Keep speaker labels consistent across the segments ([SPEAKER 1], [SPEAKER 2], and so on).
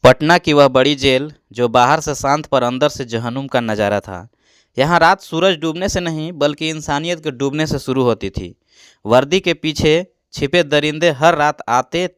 [SPEAKER 1] पटना की वह बड़ी जेल जो बाहर से शांत पर अंदर से जहन्नुम का नज़ारा था। यहाँ रात सूरज डूबने से नहीं बल्कि इंसानियत के डूबने से शुरू होती थी। वर्दी के पीछे छिपे दरिंदे हर रात आते,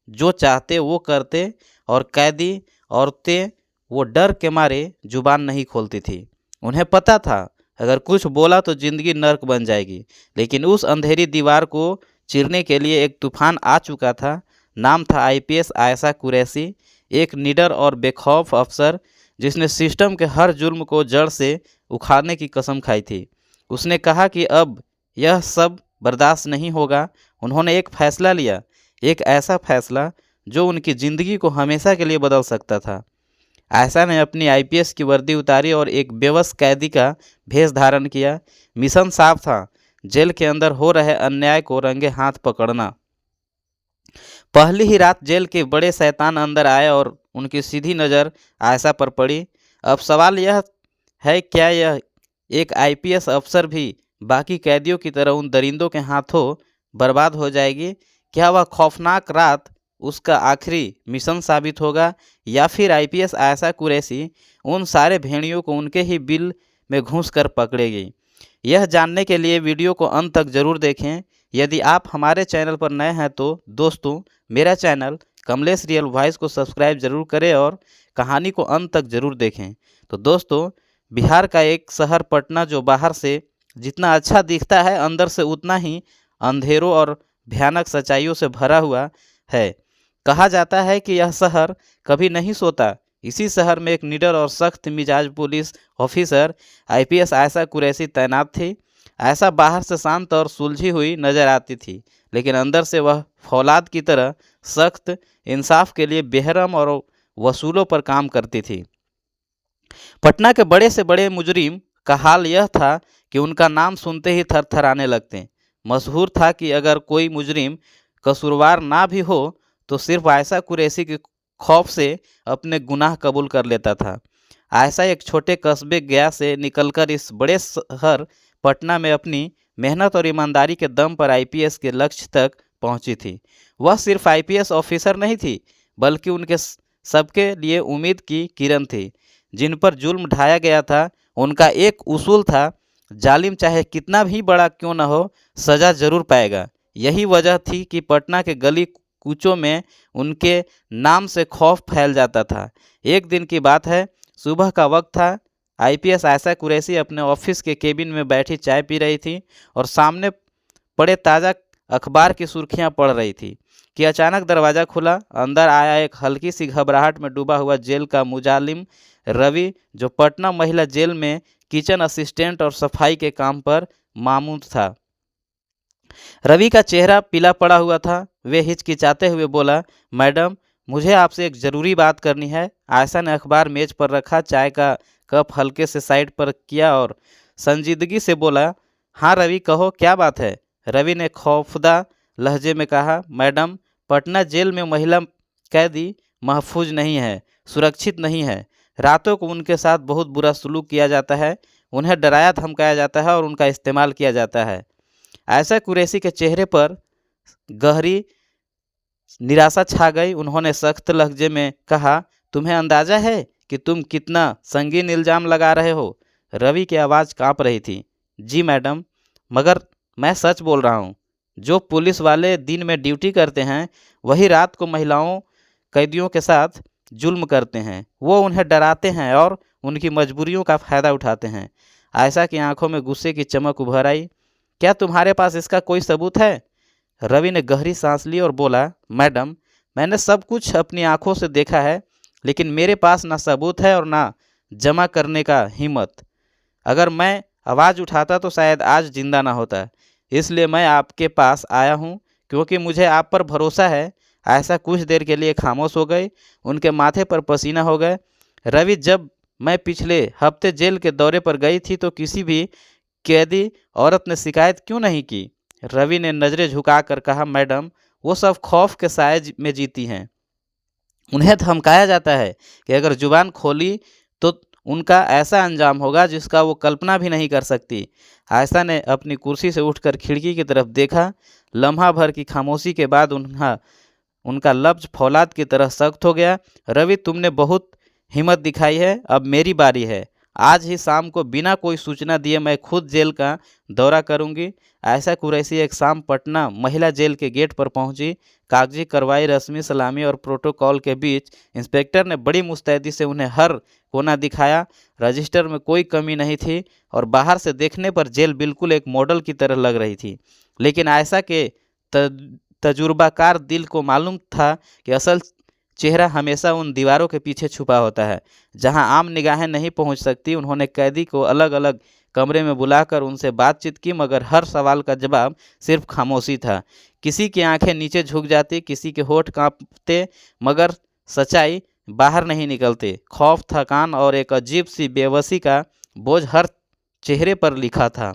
[SPEAKER 1] जो चाहते वो करते, और कैदी औरतें वो डर के मारे जुबान नहीं खोलती थी। उन्हें पता था अगर कुछ बोला तो जिंदगी नर्क बन जाएगी, लेकिन उस अंधेरी दीवार को चीरने के लिए एक तूफान आ चुका था। नाम था आईपीएस आयशा कुरैशी, एक निडर और बेखौफ अफसर जिसने सिस्टम के हर जुल्म को जड़ से उखाड़ने की कसम खाई थी। उसने कहा कि अब यह सब बर्दाश्त नहीं होगा। उन्होंने एक फैसला लिया, एक ऐसा फैसला जो उनकी ज़िंदगी को हमेशा के लिए बदल सकता था। आयशा ने अपनी आईपीएस की वर्दी उतारी और एक बेबस कैदी का भेष धारण किया। मिशन साफ था, जेल के अंदर हो रहे अन्याय को रंगे हाथ पकड़ना। पहली ही रात जेल के बड़े शैतान अंदर आए और उनकी सीधी नज़र आयशा पर पड़ी। अब सवाल यह है, क्या यह एक आईपीएस अफसर भी बाकी कैदियों की तरह उन दरिंदों के हाथों बर्बाद हो जाएगी? क्या वह खौफनाक रात उसका आखिरी मिशन साबित होगा, या फिर आईपीएस आयशा कुरैशी उन सारे भेड़ियों को उनके ही बिल में घुस कर पकड़ेगी? यह जानने के लिए वीडियो को अंत तक जरूर देखें। यदि आप हमारे चैनल पर नए हैं तो दोस्तों, मेरा चैनल कमलेश रियल वॉइस को सब्सक्राइब जरूर करें और कहानी को अंत तक जरूर देखें। तो दोस्तों, बिहार का एक शहर पटना जो बाहर से जितना अच्छा दिखता है, अंदर से उतना ही अंधेरों और भयानक सच्चाइयों से भरा हुआ है। कहा जाता है कि यह शहर कभी नहीं सोता। इसी शहर में एक निडर और सख्त मिजाज police officer IPS Ayesha Qureshi तैनात थी। आयशा बाहर से शांत और सुलझी हुई नजर आती थी, लेकिन अंदर से वह फौलाद की तरह सख्त, इंसाफ के लिए बेहरम और वसूलों पर काम करती थी। पटना के बड़े से बड़े मुजरिम का हाल यह था कि उनका नाम सुनते ही थरथराने लगते। मशहूर था कि अगर कोई मुजरिम कसूरवार ना भी हो तो सिर्फ आयशा कुरैशी के खौफ से अपने गुनाह कबूल कर लेता था। आयशा एक छोटे कस्बे गया से निकलकर इस बड़े शहर पटना में अपनी मेहनत और ईमानदारी के दम पर आईपीएस के लक्ष्य तक पहुंची थी। वह सिर्फ आईपीएस ऑफिसर नहीं थी, बल्कि उनके सबके लिए उम्मीद की किरण थी। जिन पर जुल्म ढाया गया था, उनका एक उसूल था, जालिम चाहे कितना भी बड़ा क्यों न हो, सज़ा जरूर पाएगा। यही वजह थी कि पटना के गली कूचों में उनके नाम से खौफ फैल जाता था। एक दिन की बात है, सुबह का वक्त था। आईपीएस आयशा कुरैशी अपने ऑफिस के केबिन में बैठी चाय पी रही थी और सामने पड़े ताज़ा अखबार की सुर्खियां पढ़ रही थी कि अचानक दरवाज़ा खुला। अंदर आया एक हल्की सी घबराहट में डूबा हुआ जेल का मुजालिम रवि, जो पटना महिला जेल में किचन असिस्टेंट और सफाई के काम पर मामूर था। रवि का चेहरा पीला पड़ा हुआ था। वे हिचकिचाते हुए बोला, मैडम, मुझे आपसे एक ज़रूरी बात करनी है। आयशा ने अखबार मेज पर रखा, चाय का कप हल्के से साइड पर किया और संजीदगी से बोला, हाँ रवि, कहो क्या बात है। रवि ने खौफदा लहजे में कहा, मैडम, पटना जेल में महिला कैदी महफूज नहीं है, सुरक्षित नहीं है। रातों को उनके साथ बहुत बुरा सलूक किया जाता है, उन्हें डराया धमकाया जाता है और उनका इस्तेमाल किया जाता है। आयशा कुरैशी के चेहरे पर गहरी निराशा छा गई। उन्होंने सख्त लहजे में कहा, तुम्हें अंदाजा है कि तुम कितना संगीन इल्ज़ाम लगा रहे हो? रवि की आवाज़ कांप रही थी। जी मैडम, मगर मैं सच बोल रहा हूँ। जो पुलिस वाले दिन में ड्यूटी करते हैं, वही रात को महिलाओं कैदियों के साथ जुल्म करते हैं। वो उन्हें डराते हैं और उनकी मजबूरियों का फ़ायदा उठाते हैं। आयशा की आंखों में गुस्से की चमक उभर आई। क्या तुम्हारे पास इसका कोई सबूत है? रवि ने गहरी सांस ली और बोला, मैडम, मैंने सब कुछ अपनी आंखों से देखा है, लेकिन मेरे पास ना सबूत है और ना जमा करने का हिम्मत। अगर मैं आवाज़ उठाता तो शायद आज जिंदा ना होता। इसलिए मैं आपके पास आया हूँ, क्योंकि मुझे आप पर भरोसा है। आयशा कुछ देर के लिए खामोश हो गई, उनके माथे पर पसीना हो गए। रवि, जब मैं पिछले हफ्ते जेल के दौरे पर गई थी तो किसी भी कैदी औरत ने शिकायत क्यों नहीं की? रवि ने नज़रें झुकाकर कहा, मैडम, वो सब खौफ के साए में जीती हैं। उन्हें धमकाया जाता है कि अगर जुबान खोली तो उनका ऐसा अंजाम होगा जिसका वो कल्पना भी नहीं कर सकती। आयशा ने अपनी कुर्सी से उठकर खिड़की की तरफ देखा। लम्हा भर की खामोशी के बाद उनका लफ्ज फौलाद की तरह सख्त हो गया। रवि, तुमने बहुत हिम्मत दिखाई है, अब मेरी बारी है। आज ही शाम को बिना कोई सूचना दिए मैं खुद जेल का दौरा करूंगी। आयशा कुरैशी एक शाम पटना महिला जेल के गेट पर पहुंची। कागजी कार्रवाई, रस्मी सलामी और प्रोटोकॉल के बीच इंस्पेक्टर ने बड़ी मुस्तैदी से उन्हें हर कोना दिखाया। रजिस्टर में कोई कमी नहीं थी और बाहर से देखने पर जेल बिल्कुल एक मॉडल की तरह लग रही थी। लेकिन आयशा के तजुर्बाकार दिल को मालूम था कि असल चेहरा हमेशा उन दीवारों के पीछे छुपा होता है जहां आम निगाहें नहीं पहुंच सकती। उन्होंने कैदी को अलग अलग कमरे में बुलाकर उनसे बातचीत की, मगर हर सवाल का जवाब सिर्फ खामोशी था। किसी की आंखें नीचे झुक जाती, किसी के होठ कांपते, मगर सच्चाई बाहर नहीं निकलती। खौफ, थकान और एक अजीब सी बेबसी का बोझ हर चेहरे पर लिखा था।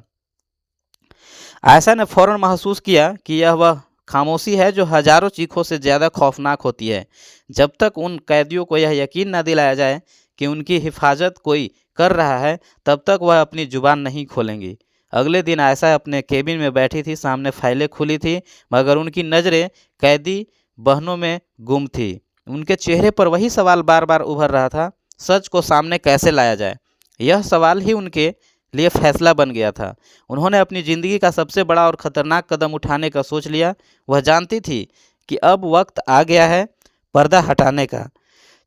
[SPEAKER 1] आयशा ने फौरन महसूस किया कि यह वह खामोशी है जो हजारों चीखों से ज़्यादा खौफनाक होती है। जब तक उन कैदियों को यह यकीन न दिलाया जाए कि उनकी हिफाजत कोई कर रहा है, तब तक वह अपनी जुबान नहीं खोलेंगी। अगले दिन आयशा अपने केबिन में बैठी थी। सामने फाइलें खुली थी, मगर उनकी नज़रें कैदी बहनों में गुम थी। उनके चेहरे पर वही सवाल बार बार उभर रहा था, सच को सामने कैसे लाया जाए। यह सवाल ही उनके लिए फैसला बन गया था। उन्होंने अपनी ज़िंदगी का सबसे बड़ा और ख़तरनाक कदम उठाने का सोच लिया। वह जानती थी कि अब वक्त आ गया है पर्दा हटाने का,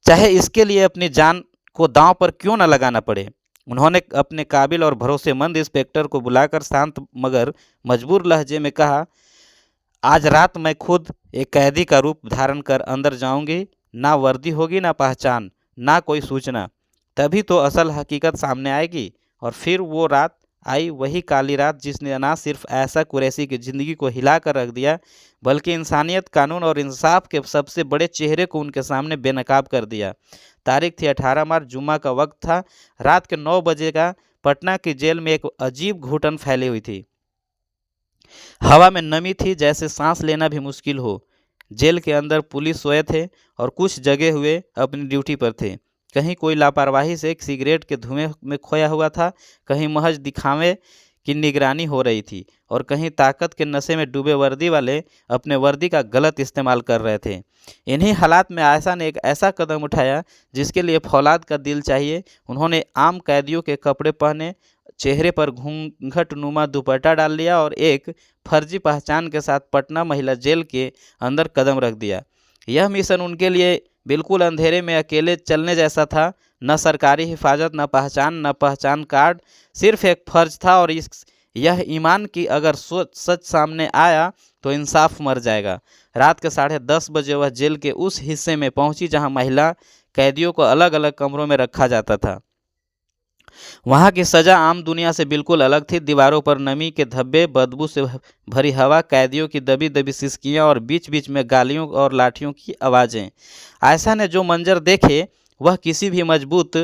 [SPEAKER 1] चाहे इसके लिए अपनी जान को दांव पर क्यों न लगाना पड़े। उन्होंने अपने काबिल और भरोसेमंद इंस्पेक्टर को बुलाकर शांत मगर मजबूर लहजे में कहा, आज रात मैं खुद एक कैदी का रूप धारण कर अंदर जाऊंगी। ना वर्दी होगी, ना पहचान, ना कोई सूचना। तभी तो असल हकीकत सामने आएगी। और फिर वो रात आई, वही काली रात जिसने न सिर्फ आयशा कुरैशी की ज़िंदगी को हिला कर रख दिया, बल्कि इंसानियत, कानून और इंसाफ के सबसे बड़े चेहरे को उनके सामने बेनकाब कर दिया। तारीख थी 18 मार्च, जुम्मा का वक्त था। रात के 9 बजे का पटना की जेल में एक अजीब घुटन फैली हुई थी। हवा में नमी थी, जैसे सांस लेना भी मुश्किल हो। जेल के अंदर पुलिस सोए थे और कुछ जगे हुए अपनी ड्यूटी पर थे। कहीं कोई लापरवाही से एक सिगरेट के धुएं में खोया हुआ था, कहीं महज दिखावे की निगरानी हो रही थी, और कहीं ताकत के नशे में डूबे वर्दी वाले अपने वर्दी का गलत इस्तेमाल कर रहे थे। इन्हीं हालात में आयशा ने एक ऐसा कदम उठाया जिसके लिए फौलाद का दिल चाहिए। उन्होंने आम कैदियों के कपड़े पहने, चेहरे पर घूंघट नुमा दुपट्टा डाल लिया और एक फर्जी पहचान के साथ पटना महिला जेल के अंदर कदम रख दिया। यह मिशन उनके लिए बिल्कुल अंधेरे में अकेले चलने जैसा था। न सरकारी हिफाजत, न पहचान कार्ड, सिर्फ एक फर्ज था और यह ईमान कि अगर सच सामने आया तो इंसाफ मर जाएगा। रात के 10:30 बजे वह जेल के उस हिस्से में पहुंची जहां महिला कैदियों को अलग अलग कमरों में रखा जाता था। वहाँ की सज़ा आम दुनिया से बिल्कुल अलग थी। दीवारों पर नमी के धब्बे, बदबू से भरी हवा, कैदियों की दबी दबी सिसकियाँ और बीच बीच में गालियों और लाठियों की आवाज़ें। आयशा ने जो मंजर देखे वह किसी भी मजबूत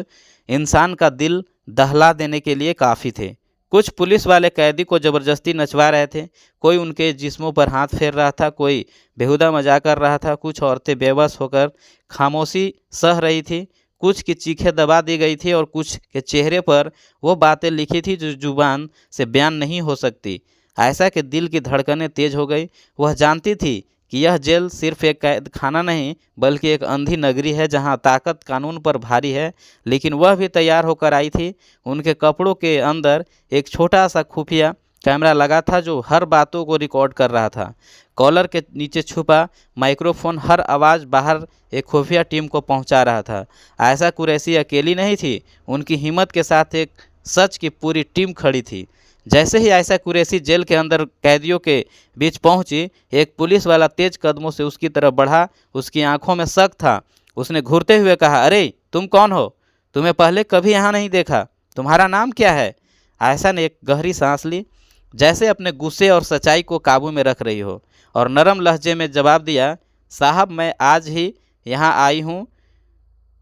[SPEAKER 1] इंसान का दिल दहला देने के लिए काफ़ी थे। कुछ पुलिस वाले कैदी को ज़बरदस्ती नचवा रहे थे, कोई उनके जिस्मों पर हाथ फेर रहा था, कोई बेहुदा मजाक कर रहा था। कुछ औरतें बेबस होकर खामोशी सह रही थी, कुछ की चीखें दबा दी गई थी और कुछ के चेहरे पर वो बातें लिखी थी जो जुबान से बयान नहीं हो सकती। आयशा के दिल की धड़कनें तेज हो गई। वह जानती थी कि यह जेल सिर्फ एक कैद खाना नहीं, बल्कि एक अंधी नगरी है जहां ताकत कानून पर भारी है। लेकिन वह भी तैयार होकर आई थी। उनके कपड़ों के अंदर एक छोटा सा खुफिया कैमरा लगा था जो हर बातों को रिकॉर्ड कर रहा था। कॉलर के नीचे छुपा माइक्रोफोन हर आवाज़ बाहर एक खुफिया टीम को पहुंचा रहा था। आयशा कुरैशी अकेली नहीं थी, उनकी हिम्मत के साथ एक सच की पूरी टीम खड़ी थी। जैसे ही आयशा कुरैशी जेल के अंदर कैदियों के बीच पहुंची, एक पुलिस वाला तेज कदमों से उसकी तरफ बढ़ा। उसकी आंखों में शक था। उसने घूरते हुए कहा, अरे तुम कौन हो? तुम्हें पहले कभी यहाँ नहीं देखा। तुम्हारा नाम क्या है? आयशा ने एक गहरी सांस ली, जैसे अपने गुस्से और सच्चाई को काबू में रख रही हो, और नरम लहजे में जवाब दिया, साहब मैं आज ही यहाँ आई हूँ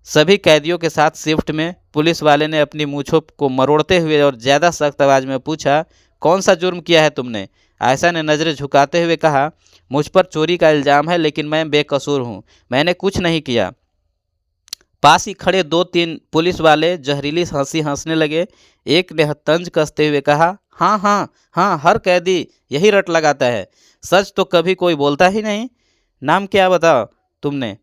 [SPEAKER 1] सभी कैदियों के साथ शिफ्ट में। पुलिस वाले ने अपनी मूंछों को मरोड़ते हुए और ज़्यादा सख्त आवाज़ में पूछा, कौन सा जुर्म किया है तुमने? आयशा ने नज़रें झुकाते हुए कहा, मुझ पर चोरी का इल्ज़ाम है, लेकिन मैं बेकसूर हूँ, मैंने कुछ नहीं किया। पास ही खड़े 2-3 पुलिस वाले जहरीली हंसी हंसने लगे। एक ने तंज कसते हुए कहा, हाँ हाँ हाँ, हर कैदी यही रट लगाता है, सच तो कभी कोई बोलता ही नहीं। नाम क्या बताओ तुमने?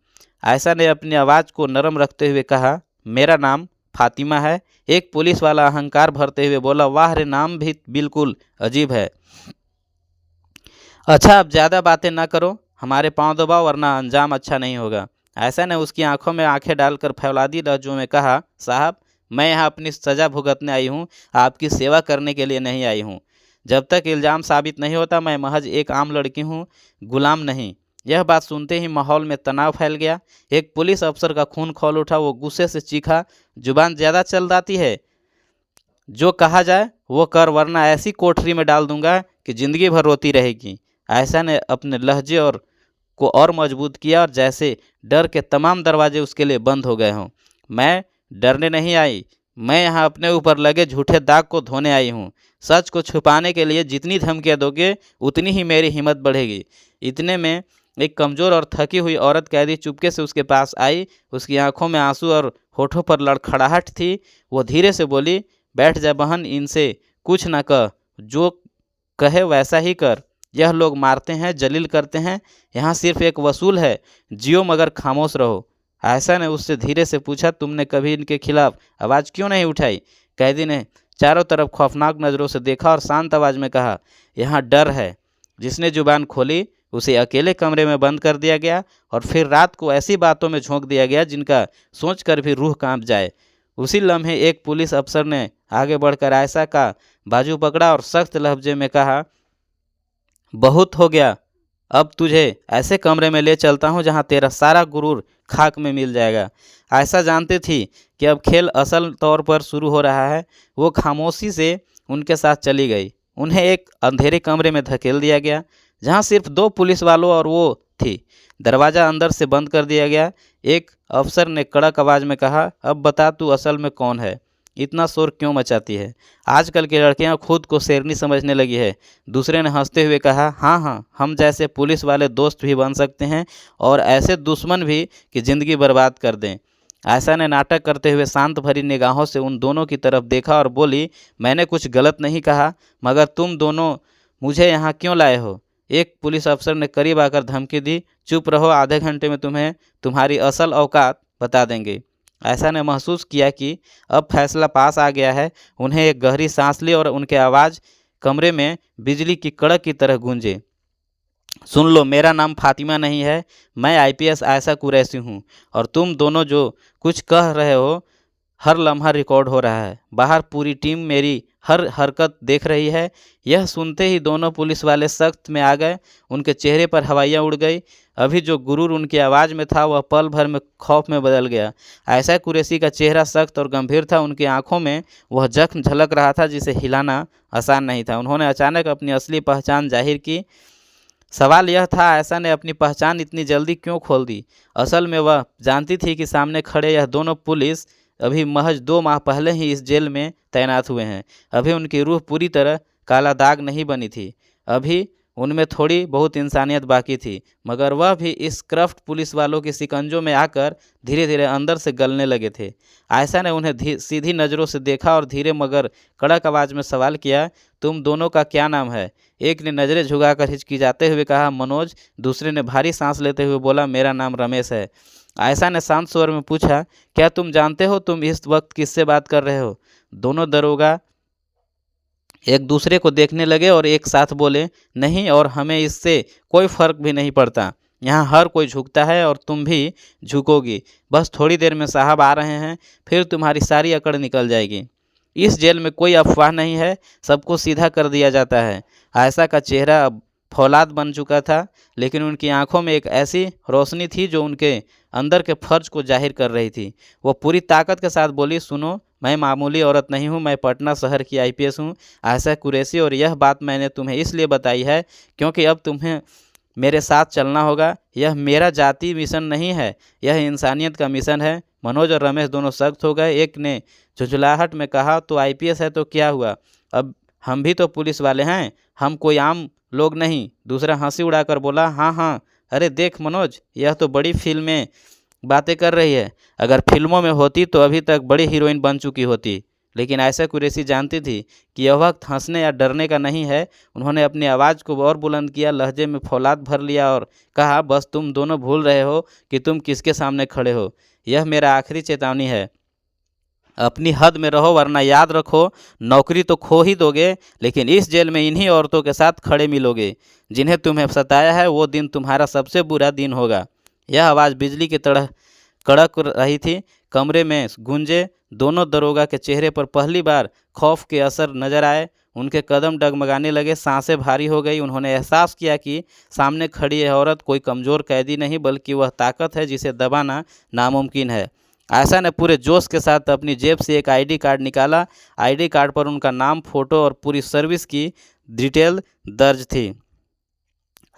[SPEAKER 1] आयशा ने अपनी आवाज़ को नरम रखते हुए कहा, मेरा नाम फातिमा है। एक पुलिस वाला अहंकार भरते हुए बोला, वाह रे, नाम भी बिल्कुल अजीब है। अच्छा, अब ज़्यादा बातें ना करो, हमारे पाँव दबाओ वरना अंजाम अच्छा नहीं होगा। आयशा ने उसकी आंखों में आंखें डालकर फौलादी लहजों में कहा, साहब, मैं यहाँ अपनी सज़ा भुगतने आई हूँ, आपकी सेवा करने के लिए नहीं आई हूँ। जब तक इल्ज़ाम साबित नहीं होता मैं महज एक आम लड़की हूँ, गुलाम नहीं। यह बात सुनते ही माहौल में तनाव फैल गया। एक पुलिस अफसर का खून खौल उठा। वो गुस्से से चीखा, जुबान ज़्यादा चल जाती है, जो कहा जाए वो कर, वरना ऐसी कोठरी में डाल दूंगा कि ज़िंदगी भर रोती रहेगी। आयशा ने अपने लहजे और मजबूत किया और जैसे डर के तमाम दरवाजे उसके लिए बंद हो गए हों। मैं डरने नहीं आई, मैं यहाँ अपने ऊपर लगे झूठे दाग को धोने आई हूँ। सच को छुपाने के लिए जितनी धमकियाँ दोगे उतनी ही मेरी हिम्मत बढ़ेगी। इतने में एक कमज़ोर और थकी हुई औरत कैदी चुपके से उसके पास आई। उसकी आंखों में आंसू और होठों पर लड़खड़ाहट थी। वो धीरे से बोली, बैठ जा बहन, इनसे कुछ न कह, जो कहे वैसा ही कर। यह लोग मारते हैं, जलील करते हैं, यहाँ सिर्फ एक वसूल है, जियो मगर खामोश रहो। आयशा ने उससे धीरे से पूछा, तुमने कभी इनके खिलाफ आवाज़ क्यों नहीं उठाई? कैदी ने चारों तरफ खौफनाक नज़रों से देखा और शांत आवाज़ में कहा, यहाँ डर है। जिसने जुबान खोली उसे अकेले कमरे में बंद कर दिया गया और फिर रात को ऐसी बातों में झोंक दिया गया जिनका सोचकर भी रूह कांप जाए। उसी लम्हे एक पुलिस अफसर ने आगे बढ़कर आयशा का बाजू पकड़ा और सख्त लहजे में कहा, बहुत हो गया, अब तुझे ऐसे कमरे में ले चलता हूँ जहाँ तेरा सारा गुरूर खाक में मिल जाएगा। आयशा जानती थी कि अब खेल असल तौर पर शुरू हो रहा है। वो खामोशी से उनके साथ चली गई। उन्हें एक अंधेरे कमरे में धकेल दिया गया जहाँ सिर्फ 2 पुलिस वालों और वो थी। दरवाज़ा अंदर से बंद कर दिया गया। एक अफसर ने कड़क आवाज़ में कहा, अब बता तू असल में कौन है, इतना शोर क्यों मचाती है? आजकल की लड़कियां खुद को शेरनी समझने लगी है। दूसरे ने हंसते हुए कहा, हाँ हाँ, हम जैसे पुलिस वाले दोस्त भी बन सकते हैं और ऐसे दुश्मन भी कि ज़िंदगी बर्बाद कर दें। आयशा ने नाटक करते हुए शांत भरी निगाहों से उन दोनों की तरफ देखा और बोली, मैंने कुछ गलत नहीं कहा, मगर तुम दोनों मुझे यहाँ क्यों लाए हो? एक पुलिस अफसर ने करीब आकर धमकी दी, चुप रहो, आधे घंटे में तुम्हें तुम्हारी असल औकात बता देंगे। आयशा ने महसूस किया कि अब फैसला पास आ गया है। उन्हें एक गहरी सांस ली और उनके आवाज़ कमरे में बिजली की कड़क की तरह गूंजे, सुन लो, मेरा नाम फातिमा नहीं है, मैं आईपीएस आयशा कुरैशी हूँ और तुम दोनों जो कुछ कह रहे हो हर लम्हा रिकॉर्ड हो रहा है। बाहर पूरी टीम मेरी हर हरकत देख रही है। यह सुनते ही दोनों पुलिस वाले सख्त में आ गए। उनके चेहरे पर हवाइयाँ उड़ गई। अभी जो गुरूर उनकी आवाज़ में था वह पल भर में खौफ में बदल गया। आयशा कुरैशी का चेहरा सख्त और गंभीर था। उनकी आंखों में वह जख्म झलक रहा था जिसे हिलाना आसान नहीं था। उन्होंने अचानक अपनी असली पहचान जाहिर की। सवाल यह था, आयशा ने अपनी पहचान इतनी जल्दी क्यों खोल दी? असल में वह जानती थी कि सामने खड़े यह दोनों पुलिस अभी महज 2 माह पहले ही इस जेल में तैनात हुए हैं। अभी उनकी रूह पूरी तरह काला दाग नहीं बनी थी। अभी उनमें थोड़ी बहुत इंसानियत बाकी थी, मगर वह भी इस क्रफ्ट पुलिस वालों के शिकंजों में आकर धीरे धीरे अंदर से गलने लगे थे। आयशा ने उन्हें सीधी नज़रों से देखा और धीरे मगर कड़क आवाज़ में सवाल किया, तुम दोनों का क्या नाम है? एक ने नज़रें झुकाकर हिचकिचाते हुए कहा, मनोज। दूसरे ने भारी सांस लेते हुए बोला, मेरा नाम रमेश है। आयशा ने शांत स्वर में पूछा, क्या तुम जानते हो तुम इस वक्त किससे बात कर रहे हो? दोनों दरोगा एक दूसरे को देखने लगे और एक साथ बोले, नहीं, और हमें इससे कोई फ़र्क भी नहीं पड़ता। यहाँ हर कोई झुकता है और तुम भी झुकोगी। बस थोड़ी देर में साहब आ रहे हैं, फिर तुम्हारी सारी अकड़ निकल जाएगी। इस जेल में कोई अफवाह नहीं है, सबको सीधा कर दिया जाता है। आयशा का चेहरा अब फौलाद बन चुका था, लेकिन उनकी आंखों में एक ऐसी रोशनी थी जो उनके अंदर के फर्ज को जाहिर कर रही थी। वो पूरी ताकत के साथ बोली, सुनो, मैं मामूली औरत नहीं हूँ, मैं पटना शहर की आईपीएस हूँ, आयशा कुरैशी, और यह बात मैंने तुम्हें इसलिए बताई है क्योंकि अब तुम्हें मेरे साथ चलना होगा। यह मेरा जाति मिशन नहीं है, यह इंसानियत का मिशन है। मनोज और रमेश दोनों सख्त हो गए। एक ने झुंझलाहट में कहा, तो आईपीएस है तो क्या हुआ, अब हम भी तो पुलिस वाले हैं, हम कोई आम लोग नहीं। दूसरा हंसी उड़ाकर बोला, हाँ हाँ, अरे देख मनोज, यह तो बड़ी फिल्में बातें कर रही है। अगर फिल्मों में होती तो अभी तक बड़ी हीरोइन बन चुकी होती। लेकिन आयशा कुरैशी जानती थी कि यह वक्त हंसने या डरने का नहीं है। उन्होंने अपनी आवाज़ को और बुलंद किया, लहजे में फौलाद भर लिया और कहा, बस तुम दोनों भूल रहे हो कि तुम किसके सामने खड़े हो। यह मेरा आखिरी चेतावनी है। अपनी हद में रहो, वरना याद रखो, नौकरी तो खो ही दोगे, लेकिन इस जेल में इन्हीं औरतों के साथ खड़े मिलोगे जिन्हें तुम्हें सताया है। वो दिन तुम्हारा सबसे बुरा दिन होगा। यह आवाज़ बिजली की तरह कड़क रही थी। कमरे में गूंजे। दोनों दरोगा के चेहरे पर पहली बार खौफ के असर नजर आए। उनके कदम डगमगाने लगे, सांसें भारी हो गई। उन्होंने एहसास किया कि सामने खड़ी यह औरत कोई कमज़ोर कैदी नहीं, बल्कि वह ताकत है जिसे दबाना नामुमकिन है। आयशा ने पूरे जोश के साथ अपनी जेब से एक आईडी कार्ड निकाला। आईडी कार्ड पर उनका नाम, फोटो और पूरी सर्विस की डिटेल दर्ज थी।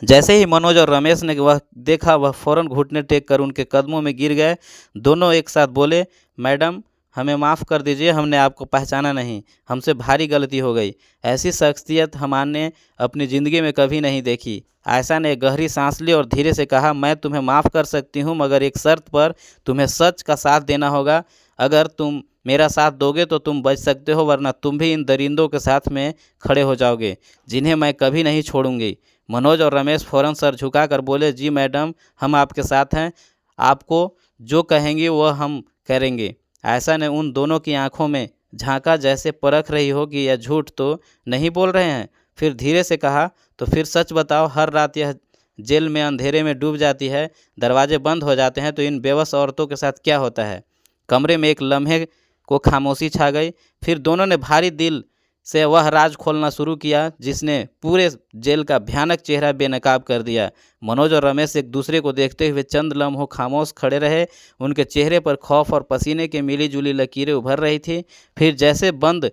[SPEAKER 1] जैसे ही मनोज और रमेश ने वह देखा, वह फौरन घुटने टेक कर उनके कदमों में गिर गए। दोनों एक साथ बोले, मैडम हमें माफ़ कर दीजिए, हमने आपको पहचाना नहीं, हमसे भारी गलती हो गई। ऐसी शख्सियत हमने अपनी ज़िंदगी में कभी नहीं देखी। आयशा ने एक गहरी सांस ली और धीरे से कहा, मैं तुम्हें माफ़ कर सकती हूँ, मगर एक शर्त पर। तुम्हें सच का साथ देना होगा। अगर तुम मेरा साथ दोगे तो तुम बच सकते हो, वरना तुम भी इन दरिंदों के साथ में खड़े हो जाओगे जिन्हें मैं कभी नहीं छोड़ूंगी। मनोज और रमेश फौरन सर झुकाकर बोले, जी मैडम, हम आपके साथ हैं। आपको जो कहेंगी वह हम करेंगे। आयशा ने उन दोनों की आंखों में झांका, जैसे परख रही हो कि यह झूठ तो नहीं बोल रहे हैं। फिर धीरे से कहा, तो फिर सच बताओ, हर रात यह जेल में अंधेरे में डूब जाती है, दरवाजे बंद हो जाते हैं, तो इन बेबस औरतों के साथ क्या होता है? कमरे में एक लम्हे को खामोशी छा गई। फिर दोनों ने भारी दिल से वह राज खोलना शुरू किया जिसने पूरे जेल का भयानक चेहरा बेनकाब कर दिया। मनोज और रमेश एक दूसरे को देखते हुए चंद लम्हों खामोश खड़े रहे। उनके चेहरे पर खौफ और पसीने की मिली जुली लकीरें उभर रही थी। फिर जैसे बंद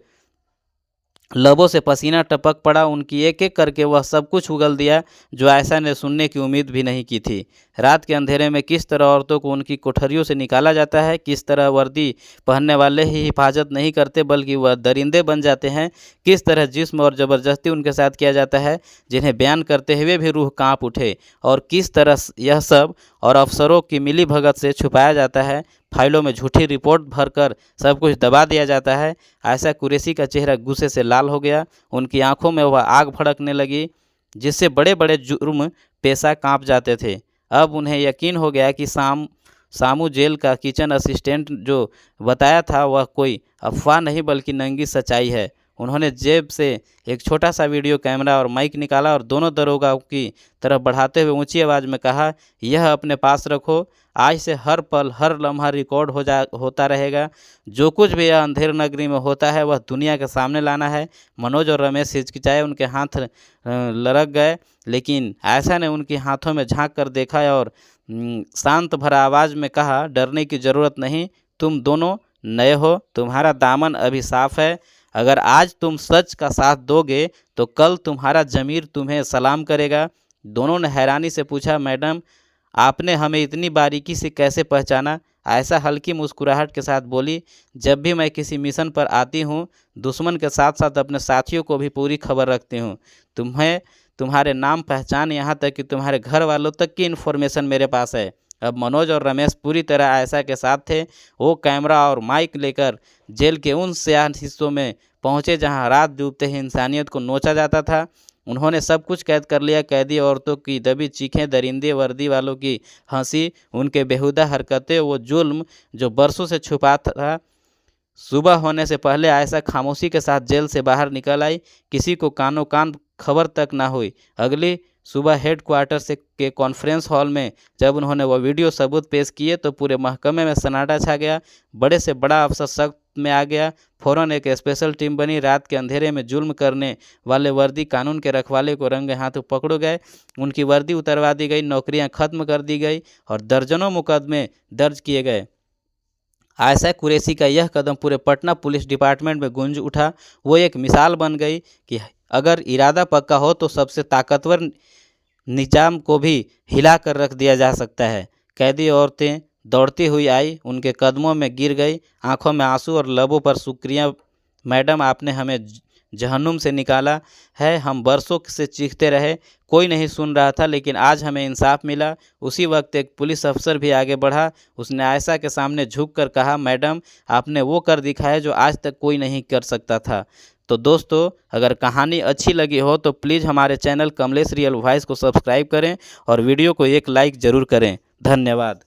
[SPEAKER 1] लबों से पसीना टपक पड़ा, उनकी एक एक करके वह सब कुछ उगल दिया जो आयशा ने सुनने की उम्मीद भी नहीं की थी। रात के अंधेरे में किस तरह औरतों को उनकी कोठरियों से निकाला जाता है, किस तरह वर्दी पहनने वाले ही हिफाजत नहीं करते बल्कि वह दरिंदे बन जाते हैं, किस तरह जिस्म और ज़बरदस्ती उनके साथ किया जाता है जिन्हें बयान करते हुए भी रूह कांप उठे, और किस तरह यह सब और अफसरों की मिली भगत से छुपाया जाता है, फाइलों में झूठी रिपोर्ट भरकर सब कुछ दबा दिया जाता है। आयशा कुरैशी का चेहरा गुस्से से लाल हो गया। उनकी आंखों में वह आग भड़कने लगी जिससे बड़े बड़े जुर्म पेशा कांप जाते थे। अब उन्हें यकीन हो गया कि सामू जेल का किचन असिस्टेंट जो बताया था वह कोई अफवाह नहीं बल्कि नंगी सच्चाई है। उन्होंने जेब से एक छोटा सा वीडियो कैमरा और माइक निकाला और दोनों दरोगा की तरफ बढ़ाते हुए ऊंची आवाज़ में कहा, यह अपने पास रखो। आज से हर पल हर लम्हा रिकॉर्ड होता रहेगा। जो कुछ भी यह अंधेर नगरी में होता है वह दुनिया के सामने लाना है। मनोज और रमेश हिचकिचाए, उनके हाथ लड़क गए, लेकिन आयशा ने उनके हाथों में झांक कर देखा और शांत भरा आवाज़ में कहा, डरने की ज़रूरत नहीं, तुम दोनों नए हो, तुम्हारा दामन अभी साफ है। अगर आज तुम सच का साथ दोगे तो कल तुम्हारा ज़मीर तुम्हें सलाम करेगा। दोनों ने हैरानी से पूछा, मैडम आपने हमें इतनी बारीकी से कैसे पहचाना? आयशा हल्की मुस्कुराहट के साथ बोली, जब भी मैं किसी मिशन पर आती हूँ, दुश्मन के साथ साथ अपने साथियों को भी पूरी खबर रखती हूँ। तुम्हें तुम्हारे नाम, पहचान, यहाँ तक कि तुम्हारे घर वालों तक की इन्फॉर्मेशन मेरे पास है। अब मनोज और रमेश पूरी तरह आयशा के साथ थे। वो कैमरा और माइक लेकर जेल के उन स्याह हिस्सों में पहुँचे जहाँ रात डूबते ही इंसानियत को नोचा जाता था। उन्होंने सब कुछ कैद कर लिया, कैदी औरतों की दबी चीखें, दरिंदे वर्दी वालों की हंसी, उनके बेहुदा हरकतें, वो जुल्म जो बरसों से छुपा था। सुबह होने से पहले आयशा खामोशी के साथ जेल से बाहर निकल आई। किसी को कानों कान खबर तक ना हुई। अगली सुबह हेडक्वार्टर से के कॉन्फ्रेंस हॉल में जब उन्होंने वह वीडियो सबूत पेश किए तो पूरे महकमे में सन्नाटा छा गया। बड़े से बड़ा अफसर सख्त में आ गया। फ़ौरन एक स्पेशल टीम बनी। रात के अंधेरे में जुल्म करने वाले वर्दी कानून के रखवाले को रंगे हाथों पकड़ो गए। उनकी वर्दी उतरवा दी गई, नौकरियां खत्म कर दी गई और दर्जनों मुकदमे दर्ज किए गए। आयशा कुरैशी का यह कदम पूरे पटना पुलिस डिपार्टमेंट में गूंज उठा। वो एक मिसाल बन गई कि अगर इरादा पक्का हो तो सबसे ताकतवर निजाम को भी हिला कर रख दिया जा सकता है। कैदी औरतें दौड़ती हुई आई, उनके कदमों में गिर गई, आंखों में आंसू और लबों पर शुक्रिया मैडम, आपने हमें जहन्नुम से निकाला है। हम बरसों से चीखते रहे, कोई नहीं सुन रहा था, लेकिन आज हमें इंसाफ मिला। उसी वक्त एक पुलिस अफसर भी आगे बढ़ा। उसने आयशा के सामने झुक कर कहा, मैडम, आपने वो कर दिखाया जो आज तक कोई नहीं कर सकता था। तो दोस्तों, अगर कहानी अच्छी लगी हो तो प्लीज़ हमारे चैनल कमलेश रियल वॉइस को सब्सक्राइब करें और वीडियो को एक लाइक ज़रूर करें। धन्यवाद।